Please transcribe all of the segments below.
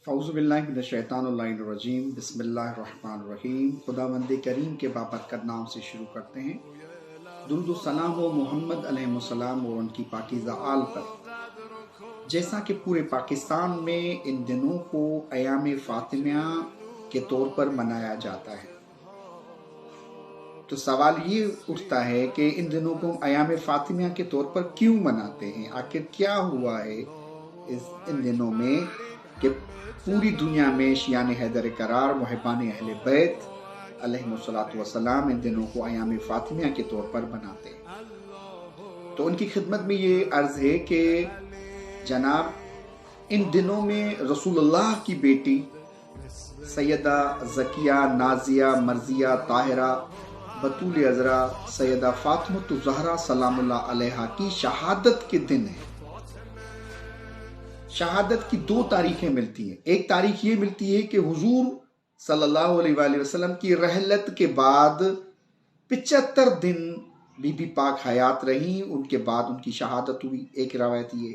फ़ौज़ुबिल्लाहिमिनश्शैतानिर्रजीम बिस्मिल्लाहिर्रहमानिर्रहीम। खुदावंद करीम के बाबरकत नाम से शुरू करते हैं। दुरूद व सलाम हो मोहम्मद अलैहिस्सलाम और उनकी पाकीज़ा आल पर। जैसा कि पूरे पाकिस्तान में इन दिनों को अयाम फ़ातिमा के तौर पर मनाया जाता है, तो सवाल ये उठता है कि इन दिनों को अयाम फ़ातिमा के तौर पर क्यों मनाते हैं? आखिर क्या हुआ है इन दिनों में कि पूरी दुनिया में शियान हैदर करार मुहिब्बान अहले बैत अलैहिमुस्सलातु वस्सलाम इन दिनों को अयाम फ़ातिमा के तौर पर मनाते हैं। तो उनकी खिदमत में ये अर्ज़ है कि जनाब, इन दिनों में रसूलुल्लाह की बेटी सैयदा ज़किया, नाज़िया, मर्ज़िया, ताहिरा, बतूल अज़रा, सैयदा फ़ातिमा ज़हरा सलामुल्लाह अलैहा की शहादत के दिन है। शहादत की दो तारीखें मिलती हैं। एक तारीख ये मिलती है कि हुजूर सल्लल्लाहु अलैहि वसल्लम की रहलत के बाद 75 दिन बीबी पाक हयात रही, उनके बाद उनकी शहादत हुई। एक रवायत ये।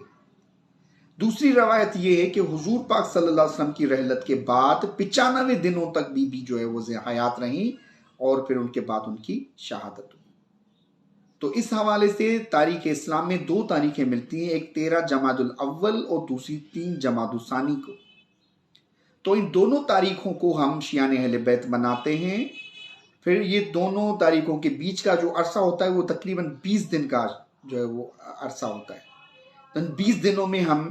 दूसरी रवायत ये है कि हुजूर पाक सल्लल्लाहु अलैहि वसल्लम की रहलत के बाद 95 दिनों तक बीबी जो है वो हयात रही और फिर उनके बाद उनकी शहादत हुई। तो इस हवाले से तारीख इस्लाम में दो तारीखें मिलती हैं, एक 13 जमादुल अव्वल और दूसरी 3 जमादुल सानी को। तो इन दोनों तारीखों को हम शियान अहले बैत मनाते हैं। फिर ये दोनों तारीखों के बीच का जो अरसा होता है वो तकरीबन 20 दिन का जो है वो अरसा होता है। तो इन 20 दिनों में हम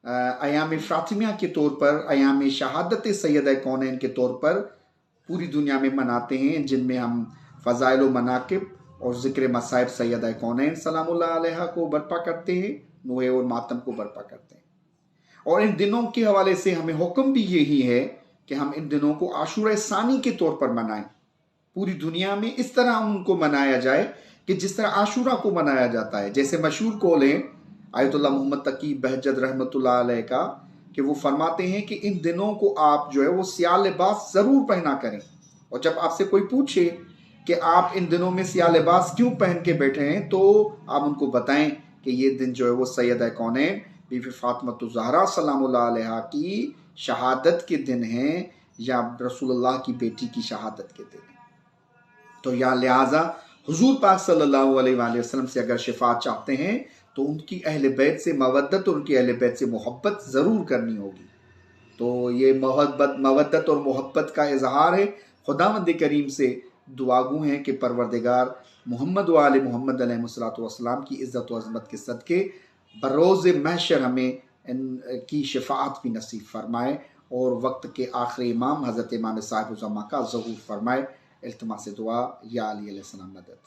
अयाम फ़ातिमा के तौर पर, अयाम शहादत सैयदा कौनैन के तौर पर पूरी दुनिया में मनाते हैं, जिनमें हम फ़ज़ाइल व मनाक़िब और ज़िक्र मसाइब सैयदा कौनैन सलामुल्लाह अलैहा को बर्पा करते हैं, नोए और मातम को बर्पा करते हैं। और इन दिनों के हवाले से हमें हुक्म भी यही है कि हम इन दिनों को आशूरा सानी के तौर पर मनाएं। पूरी दुनिया में इस तरह उनको मनाया जाए कि जिस तरह आशूरा को मनाया जाता है। जैसे मशहूर कौल है आयतुल्लाह मोहम्मद तकी बहजत रहमतुल्लाह अलैह का, कि वो फरमाते हैं कि इन दिनों को आप जो है वो सियाह लिबास ज़रूर पहना करें। और जब आपसे कोई पूछे कि आप इन दिनों में सियाह लिबास क्यों पहन के बैठे हैं, तो आप उनको बताएं कि ये दिन जो है वो सैयदा कौनैन बीबी फ़ातिमा ज़हरा सलामुल्लाह अलैहा की शहादत के दिन हैं या रसूलुल्लाह की बेटी की शहादत के दिन हैं। तो या लिहाजा हुजूर पाक सल्लल्लाहु अलैहि वसल्लम से अगर शिफात चाहते हैं तो उनकी अहले बैत से मवद्दत और उनकी अहले बैत से मोहब्बत ज़रूर करनी होगी। तो ये मवद्दत और मोहब्बत का इजहार है। खुदावंद करीम से दुआगू हैं कि परवरदिगार मोहम्मद व आले मोहम्मद अलैहिस्सलातु वस्सलाम की इज़्ज़त व अज़मत के सदके बरोज़ महशर हमें इनकी शफाअत भी नसीब फरमाए और वक्त के आखिरी इमाम हज़रत इमाम साहिब ज़मा का ज़हूर फरमाए। इल्तिमास दुआ या अली अलैहिस्सलाम मदद।